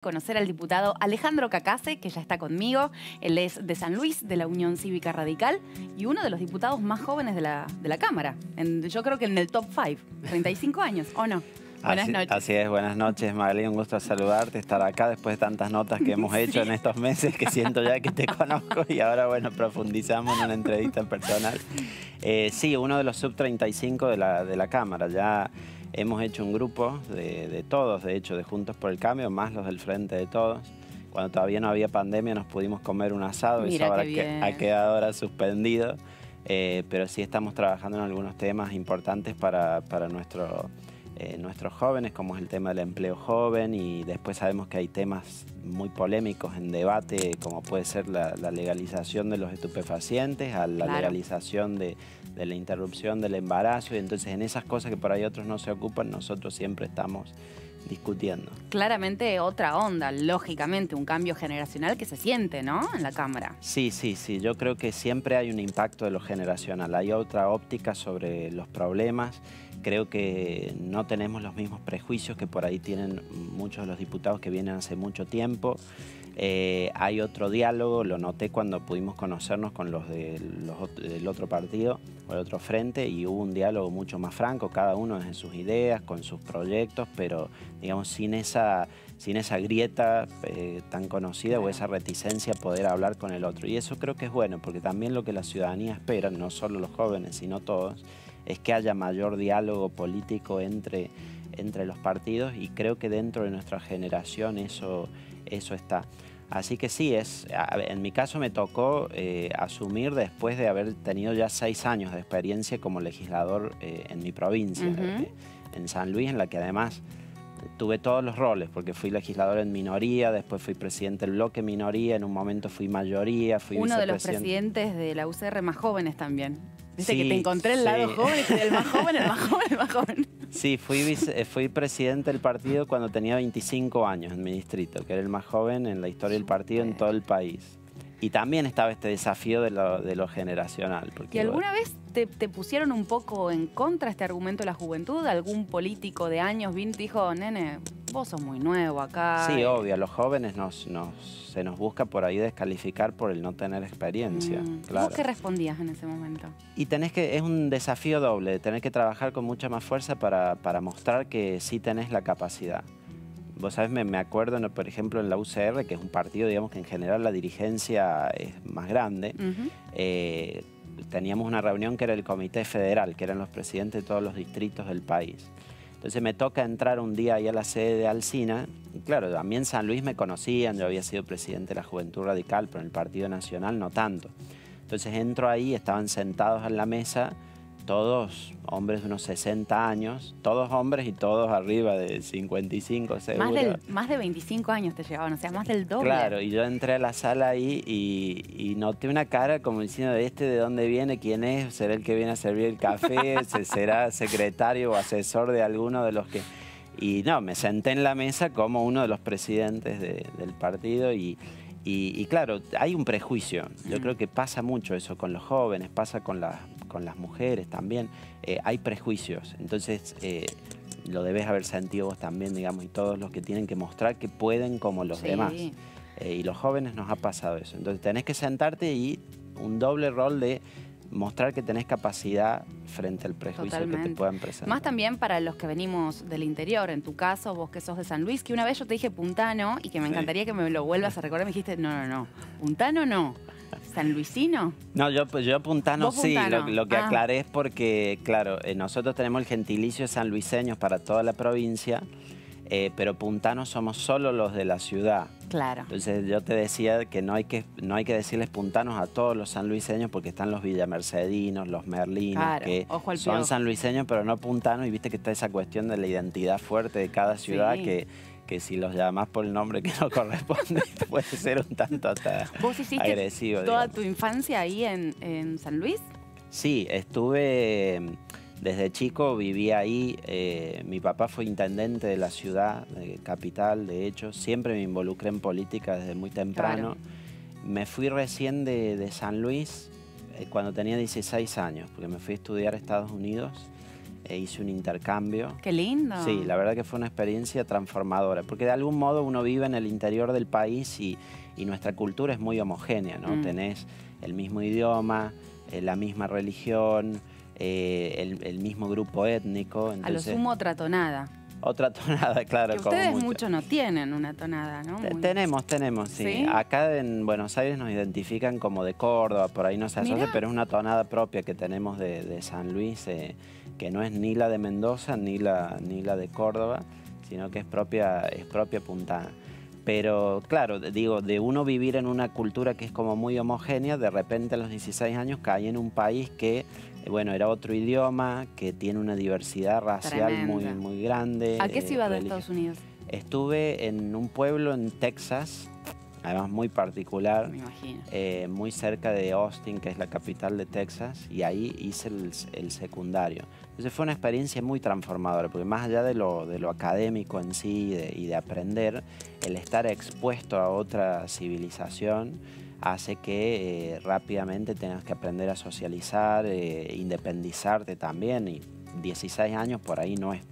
Conocer al diputado Alejandro Cacase, que ya está conmigo. Él es de San Luis, de la Unión Cívica Radical, y uno de los diputados más jóvenes de la Cámara. Yo creo que en el top 5, 35 años, ¿o no? Buenas noches. Así es, buenas noches, Magali, un gusto saludarte, estar acá después de tantas notas que hemos hecho en estos meses, que siento ya que te conozco y ahora, bueno, profundizamos en una entrevista personal. Sí, uno de los sub-35 de la Cámara, ya hemos hecho un grupo de todos, de hecho, de Juntos por el Cambio, más los del Frente de Todos. Cuando todavía no había pandemia nos pudimos comer un asado, Mira, eso ahora ha bien. quedado ahora suspendido, pero sí estamos trabajando en algunos temas importantes para nuestros jóvenes, como es el tema del empleo joven, y después sabemos que hay temas muy polémicos en debate, como puede ser la legalización de los estupefacientes, a la legalización de la interrupción del embarazo, y entonces en esas cosas que por ahí otros no se ocupan, nosotros siempre estamos discutiendo. Claramente otra onda, lógicamente, un cambio generacional que se siente, ¿no?, en la Cámara. Sí, yo creo que siempre hay un impacto de lo generacional, hay otra óptica sobre los problemas. Creo que no tenemos los mismos prejuicios que por ahí tienen muchos de los diputados que vienen hace mucho tiempo. Hay otro diálogo, lo noté cuando pudimos conocernos con los del otro partido o el otro frente, y hubo un diálogo mucho más franco, cada uno desde sus ideas, con sus proyectos, pero digamos sin esa grieta tan conocida o esa reticencia a poder hablar con el otro. Y eso creo que es bueno, porque también lo que la ciudadanía espera, no solo los jóvenes, sino todos, es que haya mayor diálogo político entre los partidos, y creo que dentro de nuestra generación eso está. Así que sí, en mi caso me tocó asumir después de haber tenido ya 6 años de experiencia como legislador en mi provincia, en San Luis, en la que además tuve todos los roles, porque fui legislador en minoría, después fui presidente del bloque minoría, en un momento fui mayoría, fui uno de los vicepresidente. presidentes de la UCR más jóvenes también. Dice Sí, que te encontré el lado joven, el más joven, el más joven, el más joven. Sí, fui presidente del partido cuando tenía 25 años en mi distrito, que era el más joven en la historia del partido en todo el país. Y también estaba este desafío de lo generacional. Porque, ¿Y alguna vez te pusieron un poco en contra este argumento de la juventud? ¿Algún político de años vino y te dijo, nene, vos sos muy nuevo acá? Sí, obvio, a los jóvenes se nos busca por ahí descalificar por el no tener experiencia. Claro. ¿Vos qué respondías en ese momento? Y es un desafío doble, tener que trabajar con mucha más fuerza para mostrar que sí tenés la capacidad. Vos sabés, me acuerdo, por ejemplo, en la UCR, que es un partido, digamos, que en general la dirigencia es más grande, teníamos una reunión que era el Comité Federal, que eran los presidentes de todos los distritos del país. Entonces me toca entrar un día ahí a la sede de Alsina, y claro, a mí en San Luis me conocían, yo había sido presidente de la Juventud Radical, pero en el Partido Nacional no tanto. Entonces entro ahí, estaban sentados en la mesa, todos hombres de unos 60 años, todos hombres y todos arriba de 55 seguro. Más de 25 años te llevaban, o sea, más del doble. Claro, y yo entré a la sala ahí y noté una cara como diciendo, ¿de dónde viene? ¿Quién es? ¿Será el que viene a servir el café? ¿Será secretario o asesor de alguno de los que...? Y no, me senté en la mesa como uno de los presidentes del partido y claro, hay un prejuicio. Yo creo que pasa mucho eso con los jóvenes, pasa con las mujeres también. Hay prejuicios. Entonces, lo debes haber sentido vos también, digamos, y todos los que tienen que mostrar que pueden como los demás. Y los jóvenes nos ha pasado eso. Entonces, tenés que sentarte y un doble rol de mostrar que tenés capacidad frente al prejuicio que te puedan presentar. Más también para los que venimos del interior, en tu caso, vos que sos de San Luis, que una vez yo te dije puntano y que me encantaría que me lo vuelvas a recordar, me dijiste, no, puntano no, ¿sanluisino? No, yo puntano sí, puntano. Lo que aclaré es porque, claro, nosotros tenemos el gentilicio de sanluiseños para toda la provincia, pero puntanos somos solo los de la ciudad. Claro. Entonces yo te decía que no hay que decirles puntanos a todos los sanluiseños, porque están los villamercedinos, los merlinos, claro, que son sanluiseños pero no puntanos, y viste que está esa cuestión de la identidad fuerte de cada ciudad, que si los llamás por el nombre que no corresponde puede ser un tanto hasta ¿Vos hiciste agresivo, toda digamos. tu infancia ahí en San Luis? Sí, estuve... Desde chico viví ahí, mi papá fue intendente de la ciudad, capital, de hecho, siempre me involucré en política desde muy temprano. Claro. Me fui recién de San Luis cuando tenía 16 años, porque me fui a estudiar a Estados Unidos hice un intercambio. ¡Qué lindo! Sí, la verdad que fue una experiencia transformadora, porque de algún modo uno vive en el interior del país y nuestra cultura es muy homogénea, ¿no? Tenés el mismo idioma, la misma religión, el mismo grupo étnico. Entonces, a lo sumo otra tonada. Otra tonada, claro. Que ustedes mucho no tienen una tonada, ¿no? Tenemos, sí. ¿Sí? Acá en Buenos Aires nos identifican como de Córdoba, por ahí no se asocia, pero es una tonada propia que tenemos de San Luis, que no es ni la de Mendoza ni la de Córdoba, sino que es propia puntana. Pero claro, digo, de uno vivir en una cultura que es como muy homogénea, de repente a los 16 años caí en un país que, bueno, era otro idioma, que tiene una diversidad racial muy grande. ¿A qué ciudad de Estados Unidos? Estuve en un pueblo en Texas, además muy particular, me imagino. Muy cerca de Austin, que es la capital de Texas, y ahí hice el secundario. Entonces fue una experiencia muy transformadora, porque más allá de lo académico en sí y de aprender, el estar expuesto a otra civilización hace que rápidamente tengas que aprender a socializar, independizarte también, y 16 años por ahí no es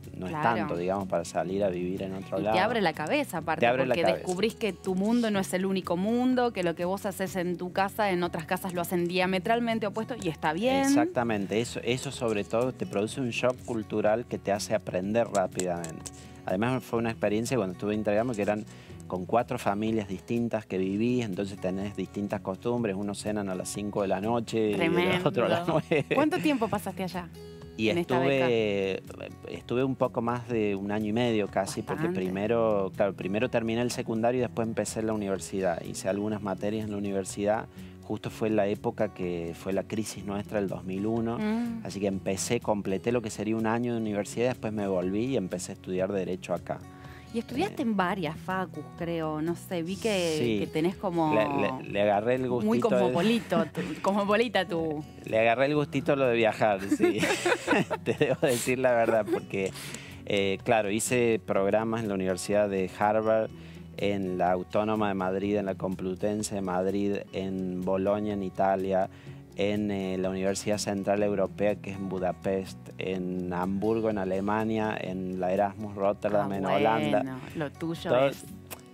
tanto, digamos, para salir a vivir en otro lado. Te abre la cabeza, aparte, porque descubrís que tu mundo no es el único mundo, que lo que vos haces en tu casa, en otras casas lo hacen diametralmente opuesto y está bien. Exactamente, eso sobre todo te produce un shock cultural que te hace aprender rápidamente. Además fue una experiencia cuando estuve en intercambio que eran con 4 familias distintas que viví, entonces tenés distintas costumbres, unos cenan a las 5 de la noche, y otros a las 9. ¿Cuánto tiempo pasaste allá? Y estuve un poco más de 1 año y medio casi. Bastante. Porque primero terminé el secundario y después empecé en la universidad. Hice algunas materias en la universidad. Justo fue la época que fue la crisis nuestra del 2001. Así que completé lo que sería 1 año de universidad, después me volví y empecé a estudiar Derecho acá. Y estudiaste en varias facus, creo, no sé, vi que tenés como... Le agarré el gustito. Muy cosmopolita tú. Le agarré el gustito a lo de viajar, sí. Te debo decir la verdad, porque, claro, hice programas en la Universidad de Harvard, en la Autónoma de Madrid, en la Complutense de Madrid, en Bolonia, en Italia, en la Universidad Central Europea, que es en Budapest, en Hamburgo, en Alemania, en la Erasmus Rotterdam, en Holanda. Lo tuyo es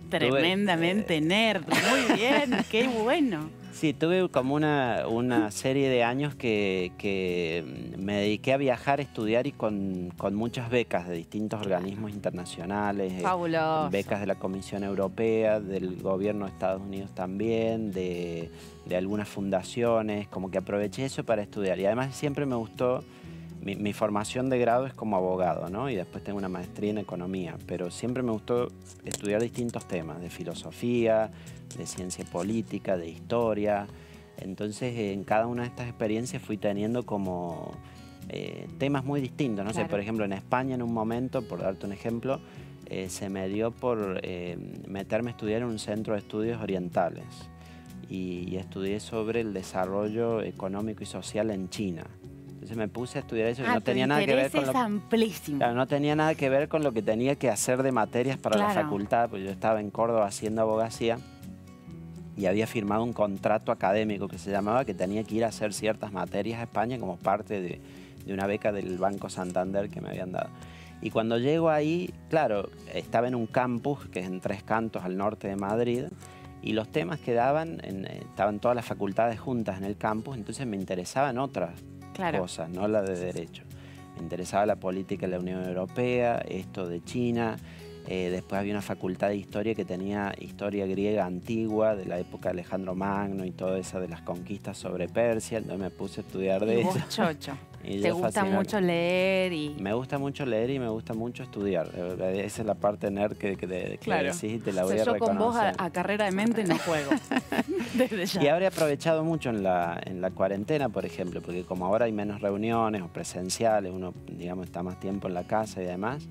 tremendamente nerd. Muy bien, qué bueno. Sí, tuve como una serie de años que me dediqué a viajar, a estudiar y con muchas becas de distintos organismos internacionales. Fabuloso. Becas de la Comisión Europea, del gobierno de Estados Unidos también, de algunas fundaciones, como que aproveché eso para estudiar. Y además siempre me gustó, mi formación de grado es como abogado, ¿no? Y después tengo una maestría en economía, pero siempre me gustó estudiar distintos temas, de filosofía, de ciencia política, de historia. Entonces en cada una de estas experiencias fui teniendo como temas muy distintos. No sé, por ejemplo, en España en un momento, por darte un ejemplo, se me dio por meterme a estudiar en un centro de estudios orientales y estudié sobre el desarrollo económico y social en China. Entonces me puse a estudiar eso y no tenía nada que ver con amplísimo. Claro, no tenía nada que ver con lo que tenía que hacer de materias para la facultad, porque yo estaba en Córdoba haciendo abogacía y había firmado un contrato académico que se llamaba, que tenía que ir a hacer ciertas materias a España como parte de una beca del Banco Santander que me habían dado. Y cuando llego ahí, claro, estaba en un campus que es en Tres Cantos, al norte de Madrid, y los temas que daban, estaban todas las facultades juntas en el campus, entonces me interesaban otras cosas, no la de Derecho. Me interesaba la política de la Unión Europea, esto de China. Después había una facultad de historia que tenía historia griega antigua, de la época de Alejandro Magno y todo eso de las conquistas sobre Persia. Entonces me puse a estudiar de eso. Chocho. Y ¿Te gusta mucho leer? Me gusta mucho leer y me gusta mucho estudiar. Esa es la parte nerd que decís, te la voy a reconocer. Yo con vos a carrera de mente no juego. Desde ya. Y habré aprovechado mucho en la cuarentena, por ejemplo, porque como ahora hay menos reuniones o presenciales, uno, digamos, está más tiempo en la casa y demás.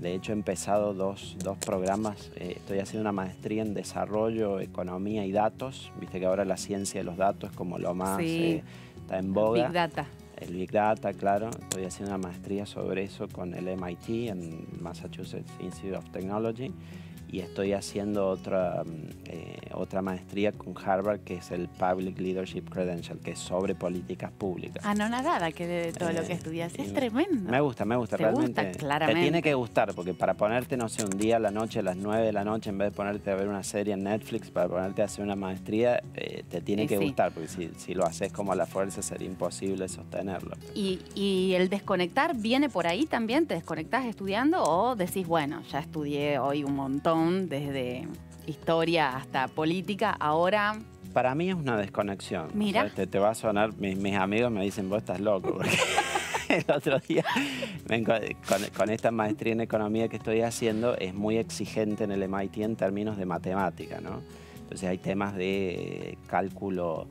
De hecho, he empezado dos programas. Estoy haciendo una maestría en desarrollo, economía y datos. Viste que ahora la ciencia de los datos es como lo más está en boga. Big Data. El Big Data, claro. Estoy haciendo una maestría sobre eso con el MIT, en Massachusetts Institute of Technology. y estoy haciendo otra maestría con Harvard, que es el Public Leadership Credential, que es sobre políticas públicas. Ah, no, nada que de todo lo que estudias. Es tremendo. Me gusta, realmente. Gusta, claramente. Te tiene que gustar, porque para ponerte, no sé, un día a la noche, a las 9 de la noche, en vez de ponerte a ver una serie en Netflix, para ponerte a hacer una maestría, te tiene que gustar, porque si lo haces como a la fuerza sería imposible sostenerlo. ¿Y el desconectar viene por ahí también? ¿Te desconectás estudiando o decís, bueno, ya estudié hoy un montón, desde historia hasta política, ahora... Para mí es una desconexión. Mira. O sea, te va a sonar, mis amigos me dicen, vos estás loco, porque el otro día, con esta maestría en economía que estoy haciendo, es muy exigente en el MIT en términos de matemática, ¿no? Entonces hay temas de cálculo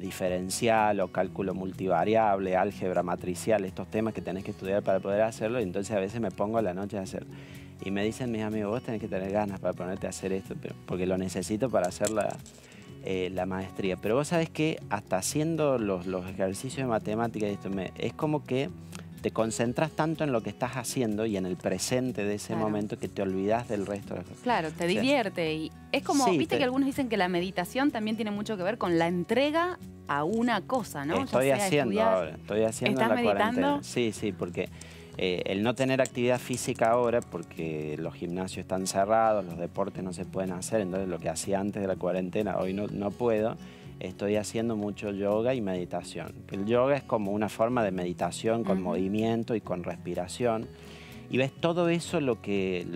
diferencial o cálculo multivariable, álgebra matricial, estos temas que tenés que estudiar para poder hacerlo, y entonces a veces me pongo a la noche a hacer. Y me dicen mis amigos, vos tenés que tener ganas para ponerte a hacer esto, porque lo necesito para hacer la maestría. Pero vos sabés que hasta haciendo los ejercicios de matemática y esto, es como que te concentras tanto en lo que estás haciendo y en el presente de ese momento que te olvidas del resto de las cosas. Claro, te divierte. Y es como, viste que algunos dicen que la meditación también tiene mucho que ver con la entrega a una cosa, ¿no? Estoy haciendo ahora, estoy haciendo en la cuarentena. Sí, porque el no tener actividad física ahora, porque los gimnasios están cerrados, los deportes no se pueden hacer, entonces lo que hacía antes de la cuarentena, hoy no puedo. Estoy haciendo mucho yoga y meditación. El yoga es como una forma de meditación con movimiento y con respiración. Y ves, todo eso lo que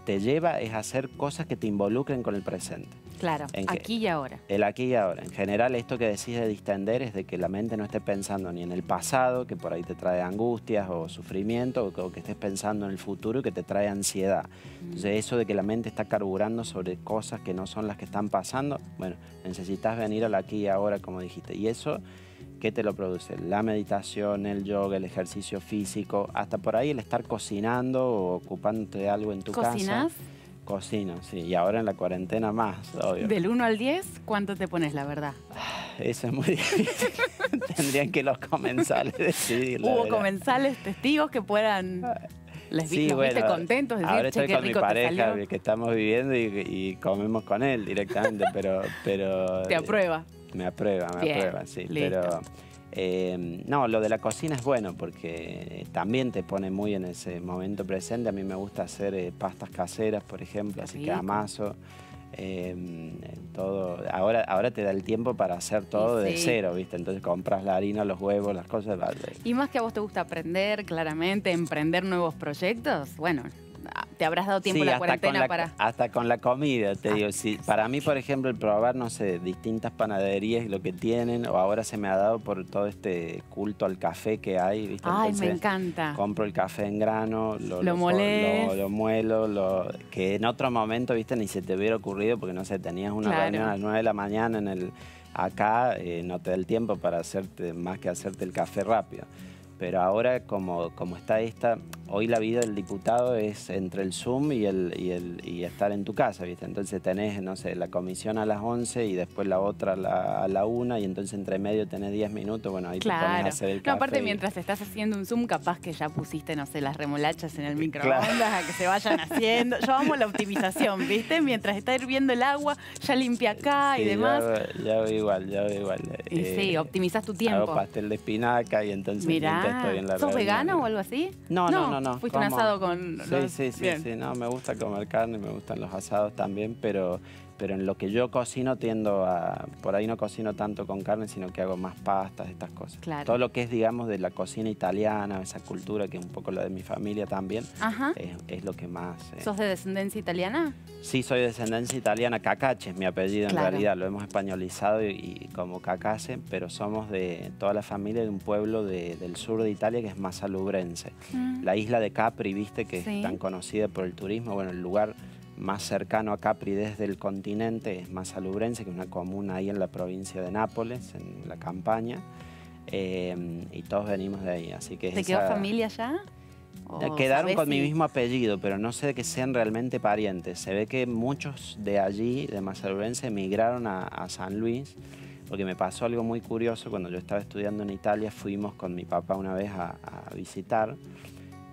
te lleva es a hacer cosas que te involucren con el presente. Claro, aquí y ahora. El aquí y ahora. En general, esto que decís de distender es de que la mente no esté pensando ni en el pasado, que por ahí te trae angustias o sufrimiento, o que estés pensando en el futuro, que te trae ansiedad. Entonces, eso de que la mente está carburando sobre cosas que no son las que están pasando, bueno, necesitas venir al aquí y ahora, como dijiste. Y eso, ¿qué te lo produce? La meditación, el yoga, el ejercicio físico, hasta por ahí el estar cocinando o ocupándote de algo en tu casa. ¿Cocinás? Cocino, sí, y ahora en la cuarentena más, obvio. Del 1 al 10, ¿cuánto te pones, la verdad? Eso es muy difícil. Tendrían que los comensales decidir. ¿Hubo comensales, testigos que puedan... ¿Les viste contentos? Decir, ahora estoy che, con mi pareja que que estamos viviendo y comemos con él directamente, pero ¿Te aprueba? Me aprueba, sí. Listo. Pero no, lo de la cocina es bueno porque también te pone muy en ese momento presente. A mí me gusta hacer pastas caseras, por ejemplo, así que amaso. Todo. Ahora te da el tiempo para hacer todo de cero, ¿viste? Entonces compras la harina, los huevos, las cosas. Y más que a vos te gusta aprender, claramente, emprender nuevos proyectos, bueno... ¿Te habrás dado tiempo en la cuarentena para...? Hasta con la comida, te digo. Sí, para mí, por ejemplo, el probar, no sé, distintas panaderías y lo que tienen, o ahora se me ha dado por todo este culto al café que hay, ¿viste? Ay, entonces, me encanta. Compro el café en grano, lo molés. Lo muelo, que en otro momento, ¿viste? Ni se te hubiera ocurrido porque, no sé, tenías una reunión a las 9 de la mañana acá, no te da el tiempo para hacerte más que hacerte el café rápido. Pero ahora, como está hoy la vida del diputado es entre el Zoom y estar en tu casa, ¿viste? Entonces tenés, no sé, la comisión a las 11 y después la otra a la 1 y entonces entre medio tenés 10 minutos, bueno, ahí te pones a hacer el café. No, aparte mientras estás haciendo un Zoom, capaz que ya pusiste, no sé, las remolachas en el microondas a que se vayan haciendo. Yo amo la optimización, ¿viste? Mientras está hirviendo el agua, ya limpia acá y demás. Ya veo igual. Y sí, optimizás tu tiempo. Hago pastel de espinaca y entonces estoy en la ¿Sos reunión. vegano o algo así? No. Fuiste un asado con los... Sí, no, me gusta comer carne, me gustan los asados también, pero en lo que yo cocino tiendo a... Por ahí no cocino tanto con carne, sino que hago más pastas, estas cosas. Claro. Todo lo que es, digamos, de la cocina italiana, esa cultura que es un poco la de mi familia también, es lo que más... ¿Sos de descendencia italiana? Sí, soy de descendencia italiana. Cacace es mi apellido en realidad, lo hemos españolizado y como Cacace, pero somos de toda la familia de un pueblo del sur de Italia que es Massalubrense. La isla de Capri, viste, que es tan conocida por el turismo, bueno, el lugar más cercano a Capri desde el continente es Massalubrense, que es una comuna ahí en la provincia de Nápoles, en la Campania, y todos venimos de ahí, así que... ¿Te quedó familia ya? Quedaron con mi mismo apellido, pero no sé de que sean realmente parientes. Se ve que muchos de allí, de Massalubrense, emigraron a San Luis, porque me pasó algo muy curioso. Cuando yo estaba estudiando en Italia, fuimos con mi papá una vez a visitar.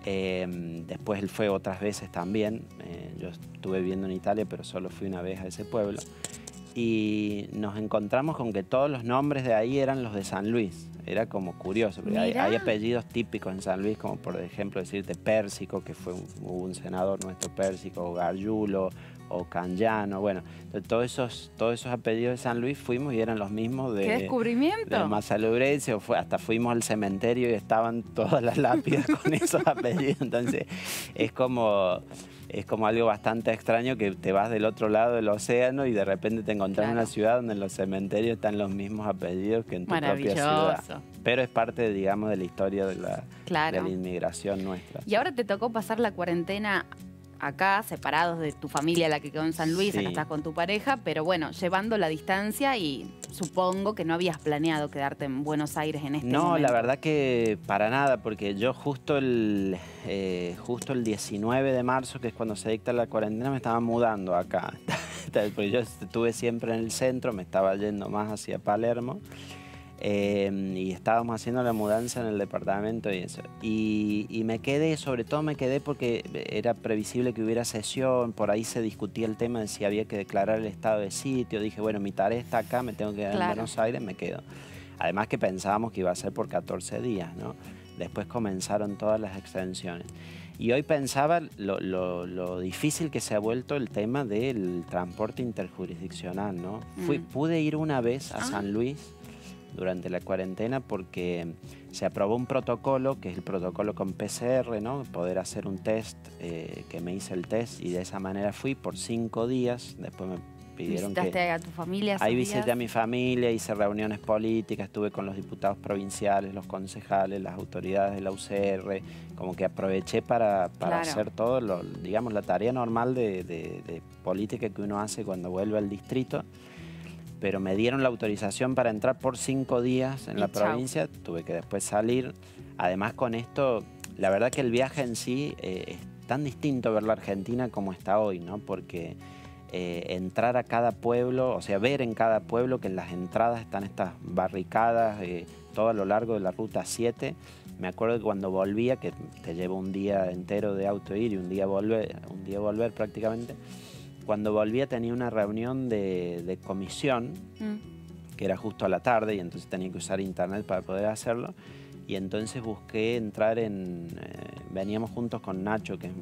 Después él fue otras veces también. Yo estuve viviendo en Italia, pero solo fui una vez a ese pueblo. Y nos encontramos con que todos los nombres de ahí eran los de San Luis. Era como curioso, porque hay apellidos típicos en San Luis, como por ejemplo decirte Pérsico, que fue hubo un senador nuestro Pérsico, o Gargiulo, o Cangiano. Bueno, entonces todos esos apellidos de San Luis fuimos y eran los mismos de... ¡Qué descubrimiento! De Massalurense, hasta fuimos al cementerio y estaban todas las lápidas con esos apellidos. Entonces es como algo bastante extraño que te vas del otro lado del océano y de repente te encontrás en una ciudad donde en los cementerios están los mismos apellidos que en tu propia ciudad. Pero es parte, digamos, de la historia de la inmigración nuestra. Y ahora te tocó pasar la cuarentena acá, separados de tu familia, la que quedó en San Luis, acá estás con tu pareja, pero bueno, llevando la distancia, y supongo que no habías planeado quedarte en Buenos Aires en este momento. No, la verdad que para nada, porque yo justo el 19 de marzo, que es cuando se dicta la cuarentena, me estaba mudando acá. Porque yo estuve siempre en el centro, me estaba yendo más hacia Palermo. Y estábamos haciendo la mudanza en el departamento y eso. Y me quedé, sobre todo me quedé porque era previsible que hubiera sesión, por ahí se discutía el tema de si había que declarar el estado de sitio. Dije, bueno, mi tarea está acá, me tengo que quedar en Buenos Aires, me quedo. Además que pensábamos que iba a ser por 14 días, ¿no? Después comenzaron todas las extensiones. Y hoy pensaba lo difícil que se ha vuelto el tema del transporte interjurisdiccional, ¿no? Pude ir una vez a San Luis durante la cuarentena porque se aprobó un protocolo, que es el protocolo con PCR, ¿no? Poder hacer un test, que me hice el test y de esa manera fui por 5 días. Después me pidieron ¿Visitaste a tu familia? Ahí visité a mi familia, hice reuniones políticas, estuve con los diputados provinciales, los concejales, las autoridades de la UCR, como que aproveché para hacer todo, digamos, la tarea normal de política que uno hace cuando vuelve al distrito. Pero me dieron la autorización para entrar por 5 días en la provincia, tuve que después salir. Además con esto, la verdad que el viaje en sí es tan distinto ver la Argentina como está hoy, ¿no? Porque entrar a cada pueblo, o sea, ver en cada pueblo que en las entradas están estas barricadas, todo a lo largo de la Ruta 7. Me acuerdo que cuando volvía, que te lleva un día entero de auto ir y un día volver prácticamente. Cuando volvía tenía una reunión de comisión, que era justo a la tarde, y entonces tenía que usar internet para poder hacerlo. Y entonces busqué entrar veníamos juntos con Nacho, que es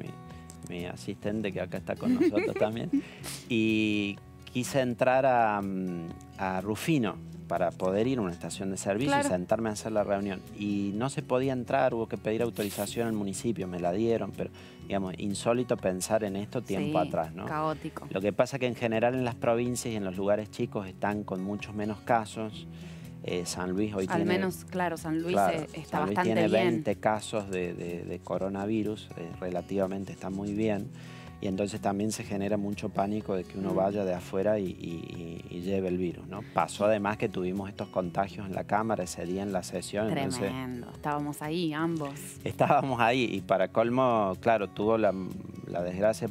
mi asistente, que acá está con nosotros también. Y quise entrar a Rufino para poder ir a una estación de servicio y sentarme a hacer la reunión. Y no se podía entrar, hubo que pedir autorización al municipio, me la dieron, pero digamos, insólito pensar en esto tiempo atrás, ¿no? Caótico. Lo que pasa que en general en las provincias y en los lugares chicos están con muchos menos casos. San Luis hoy al menos, claro, San Luis está San Luis bastante tiene bien. 20 casos de coronavirus, relativamente está muy bien. Y entonces también se genera mucho pánico de que uno vaya de afuera y lleve el virus, ¿no? Pasó además que tuvimos estos contagios en la Cámara ese día en la sesión. Tremendo, entonces, estábamos ahí ambos. Estábamos ahí y para colmo, claro, tuvo la desgracia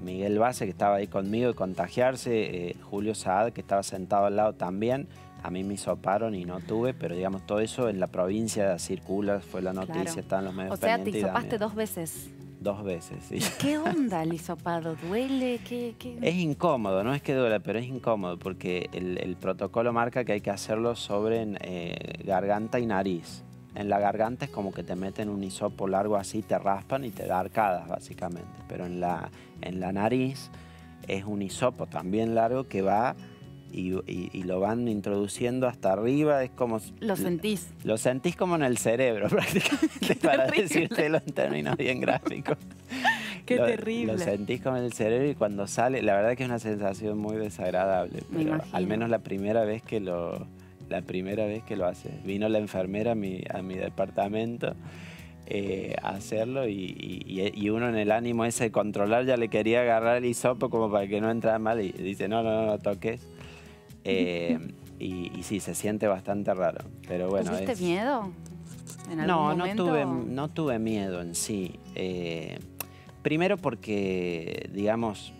Miguel Base, que estaba ahí conmigo, de contagiarse, Julio Saad, que estaba sentado al lado también. A mí me hisoparon y no tuve, pero digamos, todo eso en la provincia circula, fue la noticia, están los medios pendientes. O sea, te hisopaste 2 veces. 2 veces, sí. ¿Qué onda el hisopado? ¿Duele? Es incómodo, no es que duele, pero es incómodo porque el protocolo marca que hay que hacerlo sobre garganta y nariz. En la garganta es como que te meten un hisopo largo así, te raspan y te da arcadas básicamente. Pero en la nariz es un hisopo también largo que va y lo van introduciendo hasta arriba. Es como... ¿Lo sentís? Lo sentís como en el cerebro prácticamente, para decírtelo en términos bien gráficos. Qué terrible. Lo sentís como en el cerebro y cuando sale, la verdad que es una sensación muy desagradable. Pero al menos la primera vez que lo hace. Vino la enfermera a mi departamento a hacerlo y uno en el ánimo ese de controlar ya le quería agarrar el hisopo como para que no entrara mal y dice no toques. Y sí, se siente bastante raro. Pero bueno, ¿tuviste miedo en algún momento? No tuve miedo en sí. Primero porque, digamos,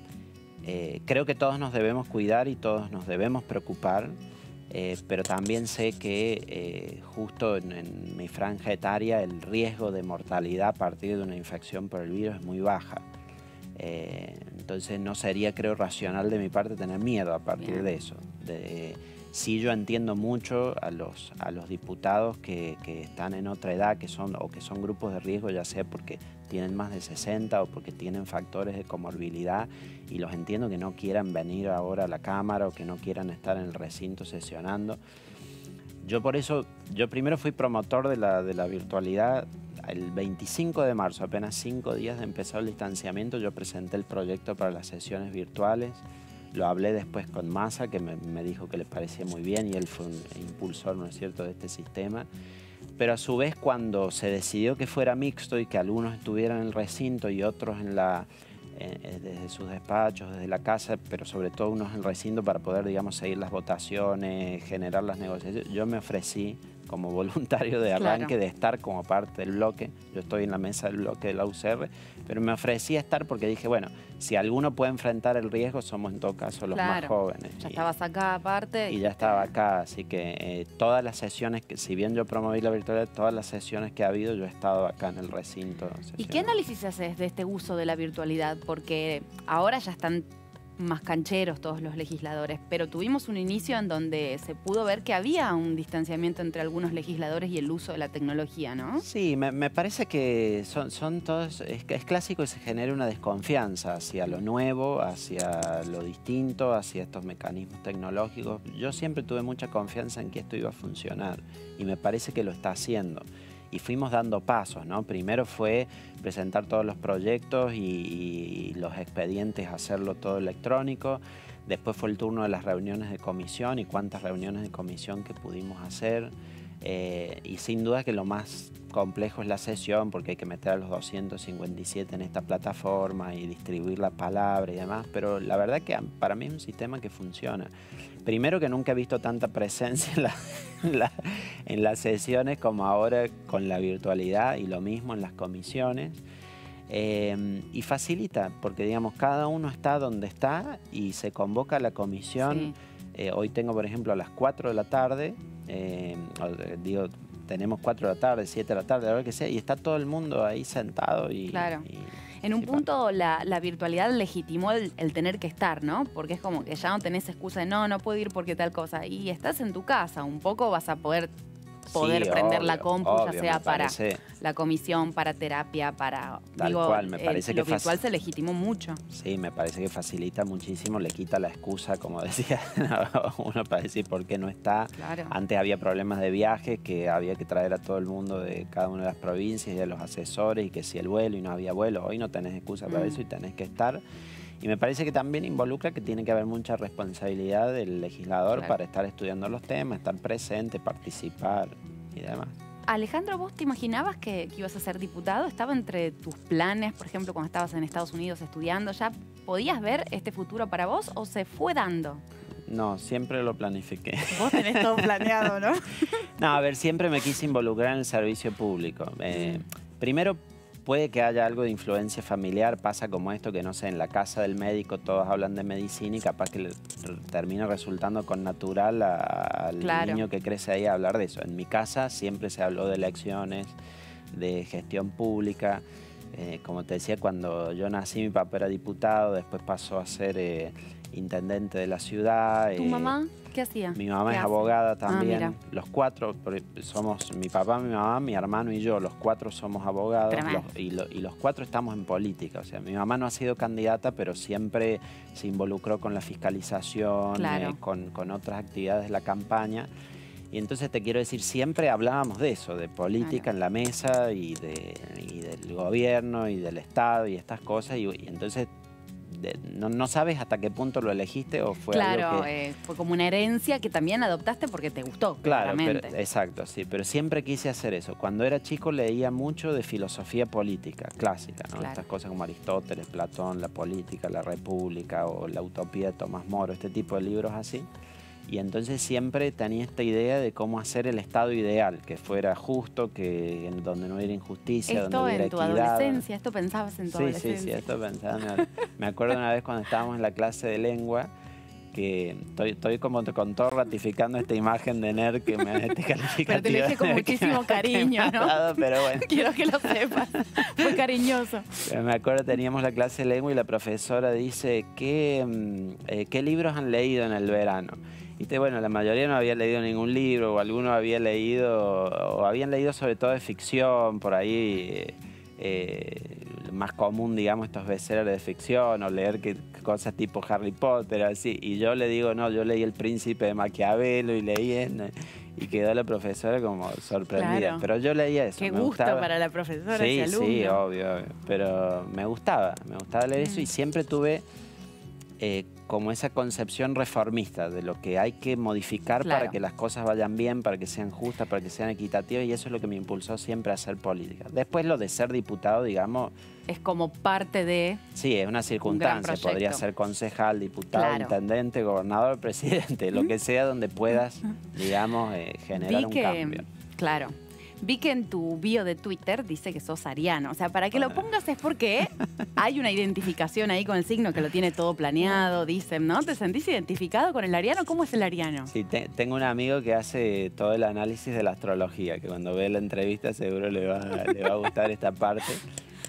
creo que todos nos debemos cuidar y todos nos debemos preocupar. pero también sé que justo en mi franja etaria el riesgo de mortalidad a partir de una infección por el virus es muy baja. Entonces no sería, creo, racional de mi parte tener miedo a partir de eso. Sí, yo entiendo mucho a los diputados que están en otra edad, que son grupos de riesgo, ya sea porque tienen más de 60 o porque tienen factores de comorbilidad, y los entiendo que no quieran venir ahora a la Cámara o que no quieran estar en el recinto sesionando. Yo por eso, yo primero fui promotor de la virtualidad. El 25 de marzo, apenas 5 días de empezar el distanciamiento, yo presenté el proyecto para las sesiones virtuales. Lo hablé después con Massa, que me dijo que le parecía muy bien, y él fue un impulsor, ¿no es cierto?, de este sistema. Pero a su vez, cuando se decidió que fuera mixto y que algunos estuvieran en el recinto y otros desde sus despachos, desde la casa, pero sobre todo unos en el recinto para poder, digamos, seguir las votaciones, generar las negociaciones, yo me ofrecí como voluntario de arranque, de estar como parte del bloque. Yo estoy en la mesa del bloque de la UCR, pero me ofrecí a estar porque dije, bueno, si alguno puede enfrentar el riesgo, somos en todo caso los más jóvenes. Ya estabas acá aparte. Y ya estaba acá, así que todas las sesiones, si bien yo promoví la virtualidad, todas las sesiones que ha habido, yo he estado acá en el recinto. ¿Y qué análisis haces de este uso de la virtualidad? Porque ahora ya están más cancheros todos los legisladores, pero tuvimos un inicio en donde se pudo ver que había un distanciamiento entre algunos legisladores y el uso de la tecnología, ¿no? Sí, me parece que son todos, es clásico que se genere una desconfianza hacia lo nuevo, hacia lo distinto, hacia estos mecanismos tecnológicos. Yo siempre tuve mucha confianza en que esto iba a funcionar y me parece que lo está haciendo. Y fuimos dando pasos, ¿no? Primero fue presentar todos los proyectos y los expedientes, hacerlo todo electrónico. Después fue el turno de las reuniones de comisión y cuántas reuniones de comisión que pudimos hacer. Y sin duda que lo más complejo es la sesión, porque hay que meter a los 257 en esta plataforma y distribuir la palabra y demás. Pero la verdad que para mí es un sistema que funciona. Primero, que nunca he visto tanta presencia en las sesiones como ahora con la virtualidad, y lo mismo en las comisiones. Y facilita, porque digamos, cada uno está donde está y se convoca a la comisión. Hoy tengo, por ejemplo, a las 4 de la tarde, tenemos 4 de la tarde, 7 de la tarde, la hora que sea, y está todo el mundo ahí sentado. En un punto la virtualidad legitimó el tener que estar, ¿no? Porque es como que ya no tenés excusa de no puedo ir porque tal cosa. Y estás en tu casa, un poco vas a poder prender la compu, ya sea para la comisión, para terapia, para... Tal cual, me parece que lo virtual se legitimó mucho. Sí, me parece que facilita muchísimo, le quita la excusa, como decía uno, para decir por qué no está. Antes había problemas de viajes, que había que traer a todo el mundo de cada una de las provincias y de los asesores, y que si el vuelo y no había vuelo. Hoy no tenés excusa para eso y tenés que estar. Y me parece que también involucra que tiene que haber mucha responsabilidad del legislador para estar estudiando los temas, estar presente, participar y demás. Alejandro, ¿vos te imaginabas que ibas a ser diputado? ¿Estaba entre tus planes, por ejemplo, cuando estabas en Estados Unidos estudiando? ¿Ya podías ver este futuro para vos o se fue dando? No, siempre lo planifiqué. Vos tenés todo planeado, ¿no? No, a ver, siempre me quise involucrar en el servicio público. Primero, puede que haya algo de influencia familiar, pasa como esto, que no sé, en la casa del médico todos hablan de medicina y capaz que le termina resultando con natural al niño que crece ahí a hablar de eso. En mi casa siempre se habló de elecciones, de gestión pública. Como te decía, cuando yo nací mi papá era diputado, después pasó a ser intendente de la ciudad. ¿Tu mamá qué hacía? Mi mamá es abogada también. Los cuatro somos, mi papá, mi mamá, mi hermano y yo, los cuatro somos abogados y los cuatro estamos en política. O sea, mi mamá no ha sido candidata, pero siempre se involucró con la fiscalización, con otras actividades de la campaña. Y entonces te quiero decir, siempre hablábamos de eso, de política en la mesa y del gobierno y del Estado y estas cosas. Y entonces no sabes hasta qué punto lo elegiste o fue algo que... fue como una herencia que también adoptaste porque te gustó, claramente. Exacto, sí, pero siempre quise hacer eso. Cuando era chico leía mucho de filosofía política clásica, ¿no? Estas cosas como Aristóteles, Platón, la política, la república o la utopía de Tomás Moro, este tipo de libros así. Y entonces siempre tenía esta idea de cómo hacer el Estado ideal, que fuera justo, donde no hubiera injusticia, donde hubiera equidad. Esto en tu adolescencia, esto pensabas en tu adolescencia. Sí, esto pensaba. Me acuerdo una vez cuando estábamos en la clase de lengua, porque estoy como con todo ratificando esta imagen de nerd que me este calificativo. Pero te lo dije con muchísimo cariño, ¿no? Dado, pero bueno. Quiero que lo sepas. Fue cariñoso. Pero me acuerdo, teníamos la clase de lengua y la profesora dice, ¿qué libros han leído en el verano? Y bueno, la mayoría no había leído ningún libro, o algunos había leído, o habían leído sobre todo de ficción, por ahí más común, digamos, estos bestsellers de ficción, o leer cosas tipo Harry Potter, así. Y yo le digo, no, yo leí El Príncipe de Maquiavelo y leí y quedó la profesora como sorprendida. Claro. Pero yo leía eso. Qué gusto gustaba. Para la profesora, sí, ese alumno. Sí, obvio. Pero me gustaba leer eso y siempre tuve como esa concepción reformista de lo que hay que modificar para que las cosas vayan bien, para que sean justas, para que sean equitativas, y eso es lo que me impulsó siempre a hacer política. Después lo de ser diputado, digamos... Es como parte de... Sí, es una circunstancia. Podría ser concejal, diputado, intendente, gobernador, presidente, lo que sea donde puedas, digamos, generar un cambio. Claro. Vi que en tu bio de Twitter dice que sos ariano. O sea, para que lo pongas es porque hay una identificación ahí con el signo que lo tiene todo planeado, dicen, ¿no? ¿Te sentís identificado con el ariano? ¿Cómo es el ariano? Sí, tengo un amigo que hace todo el análisis de la astrología, que cuando ve la entrevista seguro le va a gustar esta parte.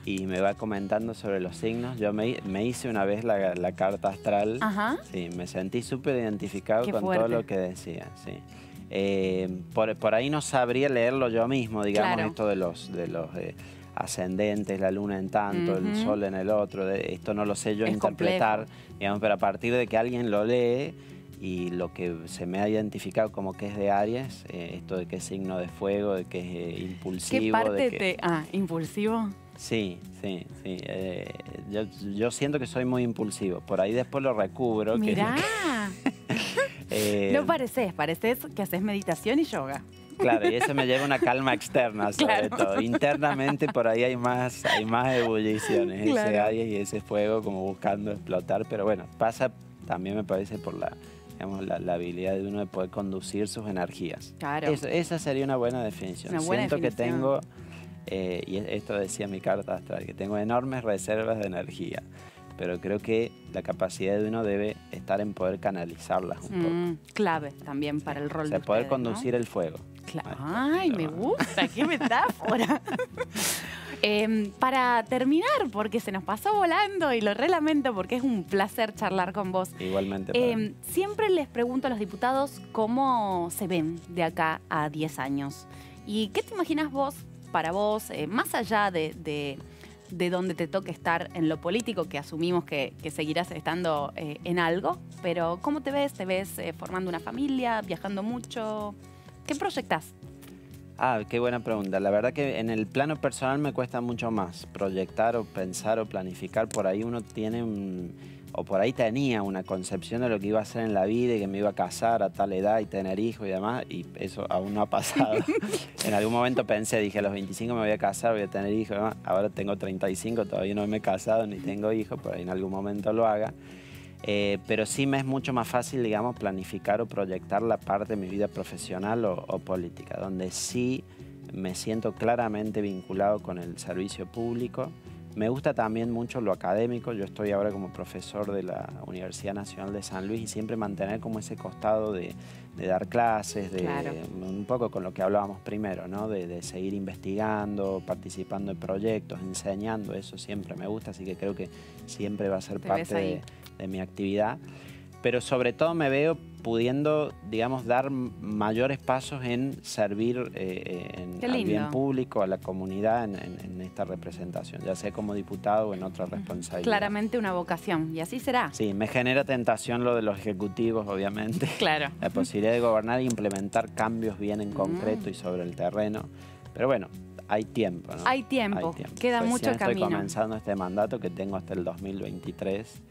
Y me va comentando sobre los signos. Yo me hice una vez la carta astral. Ajá. Sí, me sentí súper identificado con todo lo que decía, sí. Por ahí no sabría leerlo yo mismo, digamos, esto de los ascendentes, la luna en tanto, el sol en el otro, esto no lo sé yo interpretar, digamos, pero a partir de que alguien lo lee y lo que se me ha identificado como que es de Aries, esto de que es signo de fuego, de que es impulsivo. ¿Qué parte impulsivo? Sí. Yo siento que soy muy impulsivo, por ahí después lo recubro. Mirá. No pareces que haces meditación y yoga. Claro, y eso me lleva a una calma externa, sobre todo. Internamente por ahí hay más ebulliciones, ese Aries y ese fuego como buscando explotar. Pero bueno, pasa también me parece por la habilidad de uno de poder conducir sus energías. Claro. Esa sería una buena definición. Siento que tengo, y esto decía mi carta astral, que tengo enormes reservas de energía. Pero creo que la capacidad de uno debe estar en poder canalizarlas un poco. Clave también para el rol de ustedes, poder conducir el fuego. Ay, me gusta, qué metáfora. Para terminar, porque se nos pasó volando y lo re lamento porque es un placer charlar con vos. Igualmente. Siempre les pregunto a los diputados cómo se ven de acá a 10 años. ¿Y qué te imaginas vos, para vos, más allá de dónde te toque estar en lo político, que asumimos que seguirás estando en algo, pero ¿cómo te ves? ¿Te ves formando una familia, viajando mucho? ¿Qué proyectás? Qué buena pregunta. La verdad que en el plano personal me cuesta mucho más proyectar o pensar o planificar. Por ahí uno tiene o por ahí tenía una concepción de lo que iba a hacer en la vida y que me iba a casar a tal edad y tener hijos y demás, y eso aún no ha pasado. En algún momento dije, a los 25 me voy a casar, voy a tener hijos y demás. Ahora tengo 35, todavía no me he casado ni tengo hijos, por ahí en algún momento lo haga. Pero sí me es mucho más fácil, digamos, planificar o proyectar la parte de mi vida profesional o política, donde sí me siento claramente vinculado con el servicio público. Me gusta también mucho lo académico. Yo estoy ahora como profesor de la Universidad Nacional de San Luis y siempre mantener como ese costado de dar clases, un poco con lo que hablábamos primero, ¿no? De seguir investigando, participando en proyectos, enseñando, eso siempre me gusta, así que creo que siempre va a ser parte de mi actividad. Pero sobre todo me veo pudiendo, digamos, dar mayores pasos en servir al bien público, a la comunidad en esta representación, ya sea como diputado o en otra responsabilidad. Claramente una vocación, y así será. Sí, me genera tentación lo de los ejecutivos, obviamente. Claro. La posibilidad de gobernar e implementar cambios bien en concreto y sobre el terreno. Pero bueno, hay tiempo, ¿no? Hay tiempo. Queda mucho camino. Estoy comenzando este mandato que tengo hasta el 2023.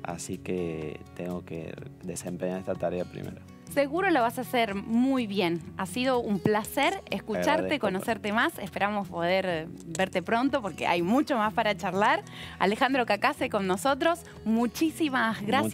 Así que tengo que desempeñar esta tarea primero. Seguro lo vas a hacer muy bien. Ha sido un placer escucharte, conocerte más. Esperamos poder verte pronto porque hay mucho más para charlar. Alejandro Cacase con nosotros. Muchísimas gracias.